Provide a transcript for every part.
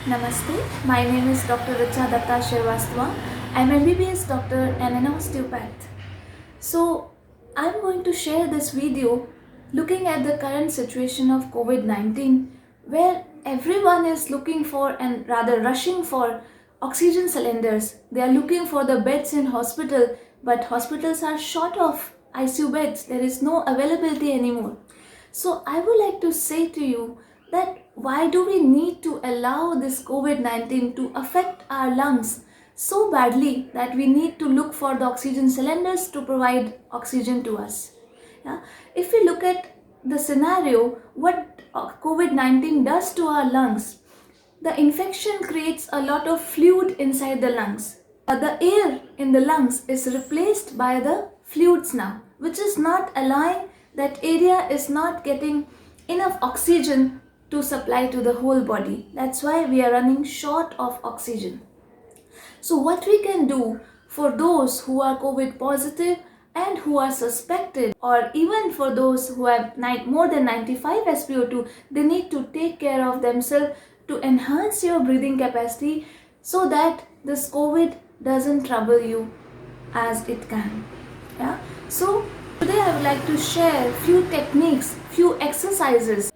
Namaste, my name is Dr. Richa Datta Shrivastava. I'm MBBS doctor and an osteopath. So, I'm going to share this video looking at the current situation of COVID-19 where everyone is looking for and rather rushing for oxygen cylinders. They are looking for the beds in hospital, but hospitals are short of ICU beds. There is no availability anymore. So I would like to say to you that why do we need to allow this COVID-19 to affect our lungs so badly that we need to look for the oxygen cylinders to provide oxygen to us? Yeah? If we look at the scenario, what COVID-19 does to our lungs, the infection creates a lot of fluid inside the lungs. The air in the lungs is replaced by the fluids now, which is not allowing, that area is not getting enough oxygen to supply to the whole body. That's why we are running short of oxygen. So what we can do for those who are COVID positive and who are suspected, or even for those who have more than 95 SpO2, they need to take care of themselves to enhance your breathing capacity so that this COVID doesn't trouble you as it can. Yeah. So today I would like to share few techniques, few exercises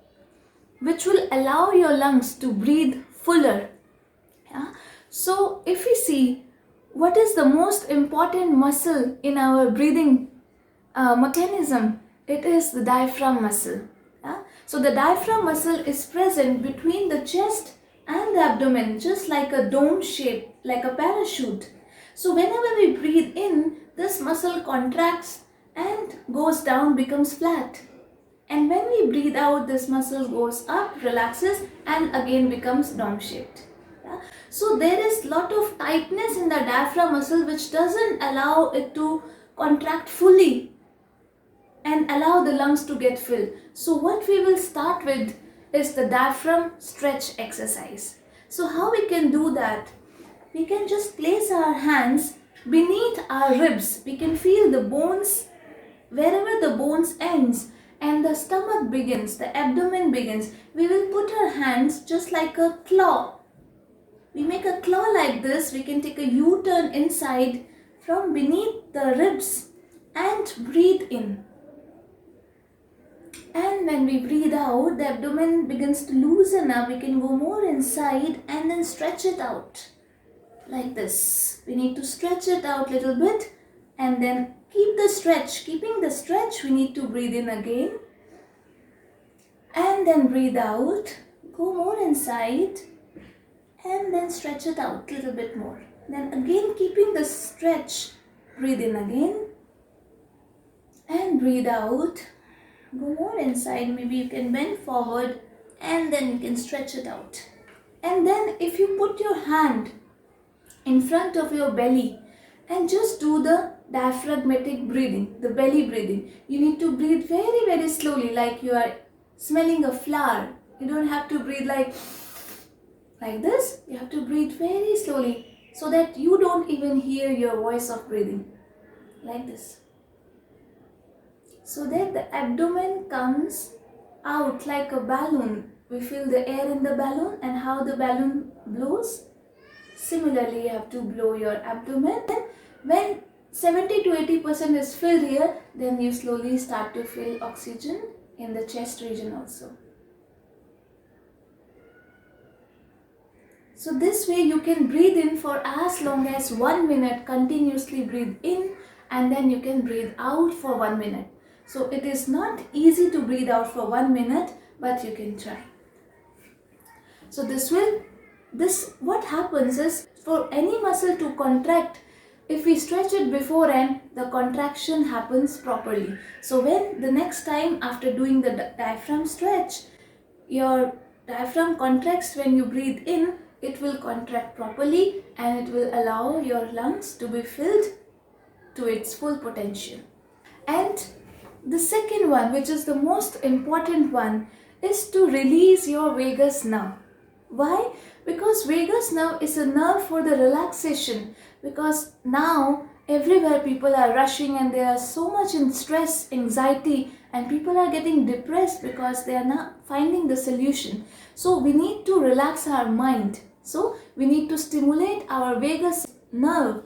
which will allow your lungs to breathe fuller. Yeah. So if we see what is the most important muscle in our breathing mechanism, it is the diaphragm muscle. Yeah? So the diaphragm muscle is present between the chest and the abdomen, just like a dome shape, like a parachute. So whenever we breathe in, this muscle contracts and goes down, becomes flat. And when we breathe out, this muscle goes up, relaxes, and again becomes dome shaped. Yeah? So there is lot of tightness in the diaphragm muscle which doesn't allow it to contract fully and allow the lungs to get filled. So what we will start with is the diaphragm stretch exercise. So how we can do that? We can just place our hands beneath our ribs. We can feel the bones, wherever the bones ends and the stomach begins, the abdomen begins. We will put our hands just like a claw. We make a claw like this. We can take a U-turn inside from beneath the ribs and breathe in. And when we breathe out, the abdomen begins to loosen up. We can go more inside and then stretch it out like this. We need to stretch it out a little bit and then keep the stretch. Keeping the stretch, we need to breathe in again and then breathe out. Go more inside and then stretch it out a little bit more. Then again keeping the stretch, breathe in again and breathe out. Go more inside, maybe you can bend forward and then you can stretch it out. And then if you put your hand in front of your belly and just do the diaphragmatic breathing, the belly breathing. You need to breathe very, very slowly, like you are smelling a flower. You don't have to breathe like this. You have to breathe very slowly so that you don't even hear your voice of breathing, like this. So that the abdomen comes out like a balloon. We feel the air in the balloon and how the balloon blows. Similarly, you have to blow your abdomen. When 70 to 80% is filled here, then you slowly start to feel oxygen in the chest region also. So this way you can breathe in for as long as 1 minute, continuously breathe in, and then you can breathe out for 1 minute. So it is not easy to breathe out for 1 minute, but you can try. So what happens is, for any muscle to contract, if we stretch it beforehand, the contraction happens properly. So when the next time after doing the diaphragm stretch, your diaphragm contracts when you breathe in, it will contract properly and it will allow your lungs to be filled to its full potential. And the second one, which is the most important one, is to release your vagus nerve. Why? Because vagus nerve is a nerve for the relaxation. Because now everywhere people are rushing and they are so much in stress, anxiety, and people are getting depressed because they are not finding the solution. So we need to relax our mind. So we need to stimulate our vagus nerve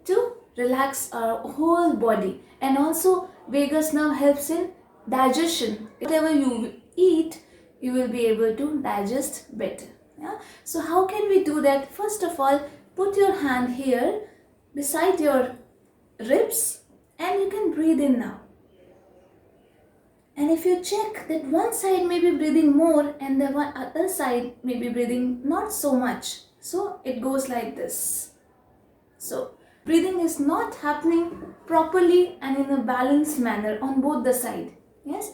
to relax our whole body. And also vagus nerve helps in digestion. Whatever you eat, you will be able to digest better. Yeah? So how can we do that? First of all, put your hand here beside your ribs and you can breathe in now. And if you check that one side may be breathing more and the other side may be breathing not so much. So it goes like this. So breathing is not happening properly and in a balanced manner on both the side. Yes.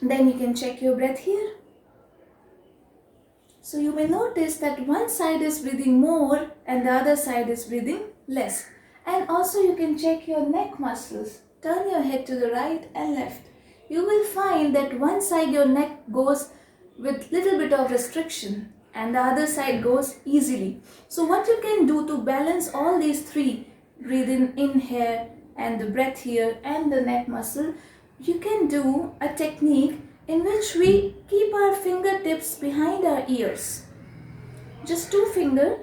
Then you can check your breath here. So you may notice that one side is breathing more and the other side is breathing less. And also you can check your neck muscles. Turn your head to the right and left. You will find that one side your neck goes with little bit of restriction and the other side goes easily. So what you can do to balance all these three, breathe in here and the breath here and the neck muscle, you can do a technique in which we keep our fingertips behind our ears. Just 2 finger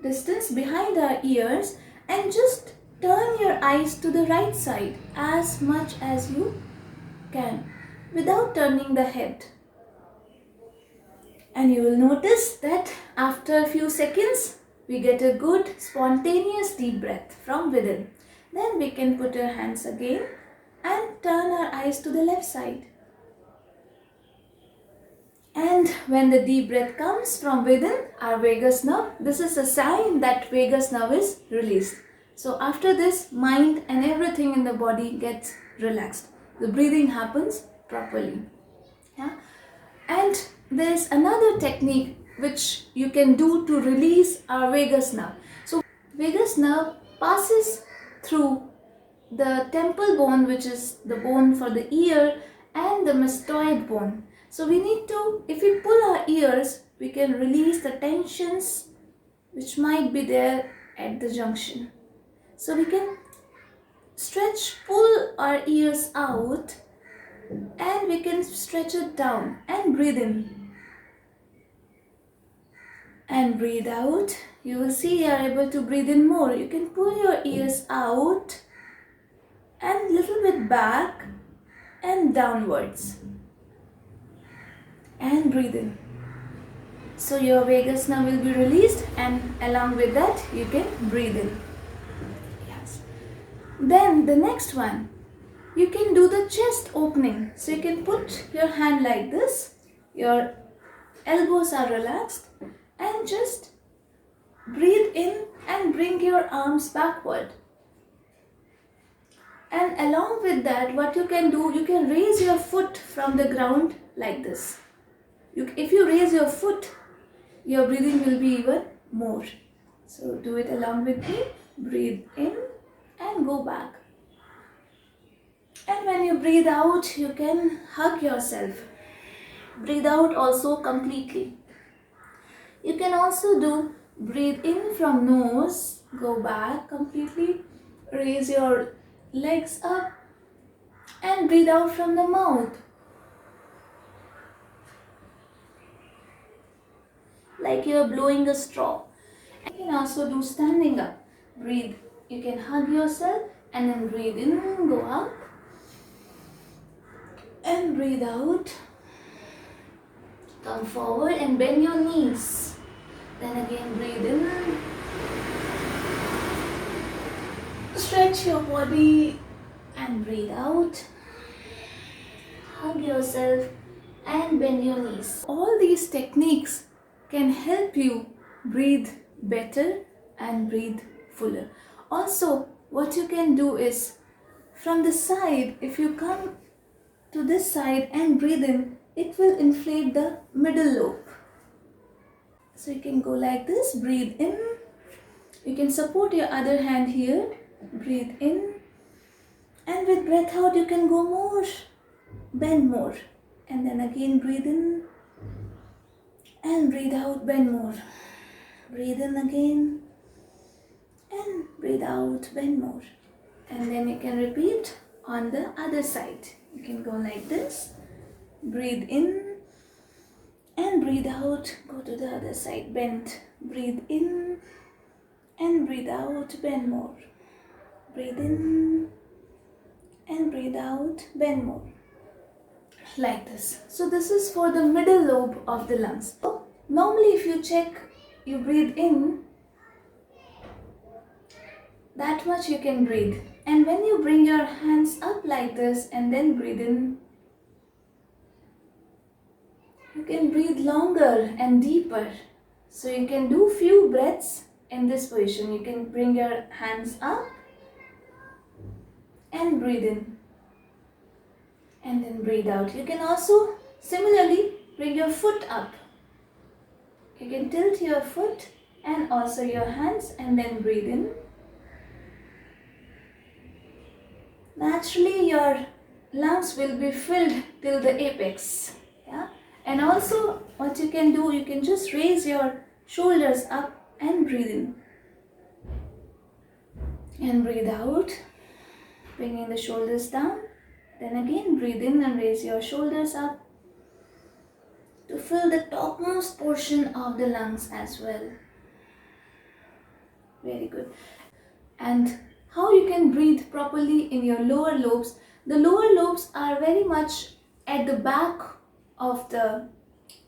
distance behind our ears and just turn your eyes to the right side as much as you can without turning the head. And you will notice that after a few seconds we get a good spontaneous deep breath from within. Then we can put our hands again and turn our eyes to the left side. And when the deep breath comes from within our vagus nerve, this is a sign that vagus nerve is released. So after this, mind and everything in the body gets relaxed. The breathing happens properly. Yeah? And there is another technique which you can do to release our vagus nerve. So vagus nerve passes through the temple bone, which is the bone for the ear, and the mastoid bone. So we need to, if we pull our ears, we can release the tensions which might be there at the junction. So we can pull our ears out and we can stretch it down and breathe in. And breathe out. You will see you are able to breathe in more. You can pull your ears out and little bit back and downwards. And breathe in. So your vagus nerve will be released and along with that you can breathe in. Yes. Then the next one, you can do the chest opening. So you can put your hand like this, your elbows are relaxed and just breathe in and bring your arms backward. And along with that, what you can do, you can raise your foot from the ground like this. If you raise your foot, your breathing will be even more. So do it along with me. Breathe in and go back. And when you breathe out, you can hug yourself. Breathe out also completely. You can also do breathe in from nose, go back completely, raise your legs up and breathe out from the mouth. Like you are blowing a straw. You can also do standing up. Breathe. You can hug yourself and then breathe in, go up. And breathe out. Come forward and bend your knees. Then again breathe in. Stretch your body and breathe out. Hug yourself and bend your knees. All these techniques can help you breathe better and breathe fuller. Also, what you can do is from the side, if you come to this side and breathe in, it will inflate the middle lobe. So you can go like this, breathe in. You can support your other hand here, breathe in. And with breath out, you can go more, bend more. And then again breathe in. And breathe out, bend more. Breathe in again. And breathe out, bend more. And then you can repeat on the other side. You can go like this. Breathe in and breathe breathe out, go to the other side, bend. Breathe in and breathe out, bend more. Breathe in and breathe out, bend more. Like this. So this is for the middle lobe of the lungs. So normally if you check, you breathe in, that much you can breathe. And when you bring your hands up like this and then breathe in, you can breathe longer and deeper. So you can do few breaths in this position. You can bring your hands up and breathe in and then breathe out. You can also similarly bring your foot up. You can tilt your foot and also your hands and then breathe in. Naturally your lungs will be filled till the apex. Yeah? And also what you can do, you can just raise your shoulders up and breathe in. And breathe out, bringing the shoulders down. Then again breathe in and raise your shoulders up to fill the topmost portion of the lungs as well. Very good. And how you can breathe properly in your lower lobes. The lower lobes are very much at the back of the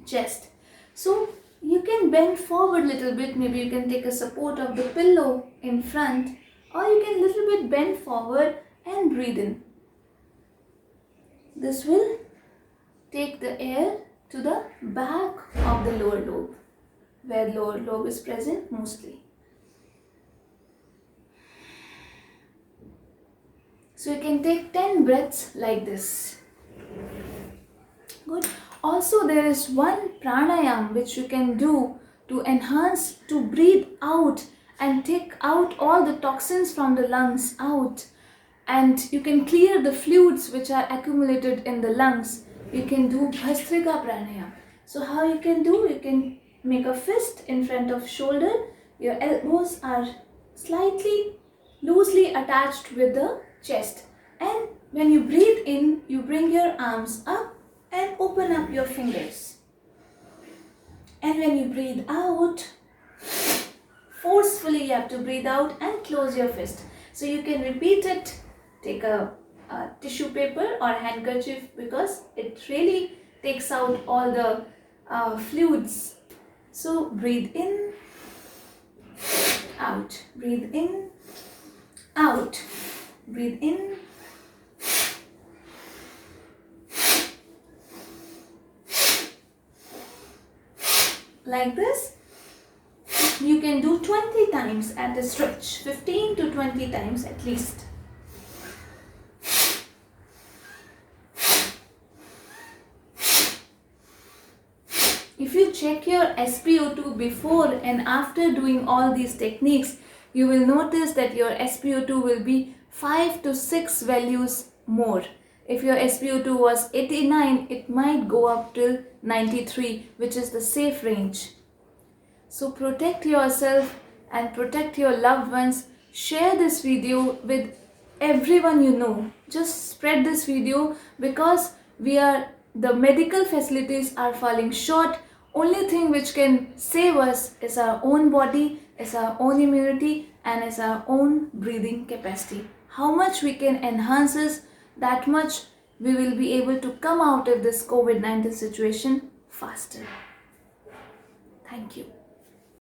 chest. So you can bend forward a little bit. Maybe you can take a support of the pillow in front, or you can little bit bend forward and breathe in. This will take the air to the back of the lower lobe, where lower lobe is present mostly. So you can take 10 breaths like this. Good. Also there is one pranayam which you can do to enhance, to breathe out and take out all the toxins from the lungs out. And you can clear the fluids which are accumulated in the lungs. You can do Bhastrika Pranayam. So how you can do? You can make a fist in front of shoulder. Your elbows are slightly loosely attached with the chest. And when you breathe in, you bring your arms up and open up your fingers. And when you breathe out, forcefully you have to breathe out and close your fist. So you can repeat it. Take a tissue paper or handkerchief because it really takes out all the fluids. So breathe in, out, breathe in, out, breathe in, like this. You can do 20 times at a stretch, 15 to 20 times at least. If you check your SpO2 before and after doing all these techniques, you will notice that your SpO2 will be 5 to 6 values more. If your SpO2 was 89, it might go up till 93, which is the safe range. So protect yourself and protect your loved ones. Share this video with everyone you know. Just spread this video because the medical facilities are falling short. Only thing which can save us is our own body, is our own immunity, and is our own breathing capacity. How much we can enhance this, that much we will be able to come out of this COVID-19 situation faster. Thank you.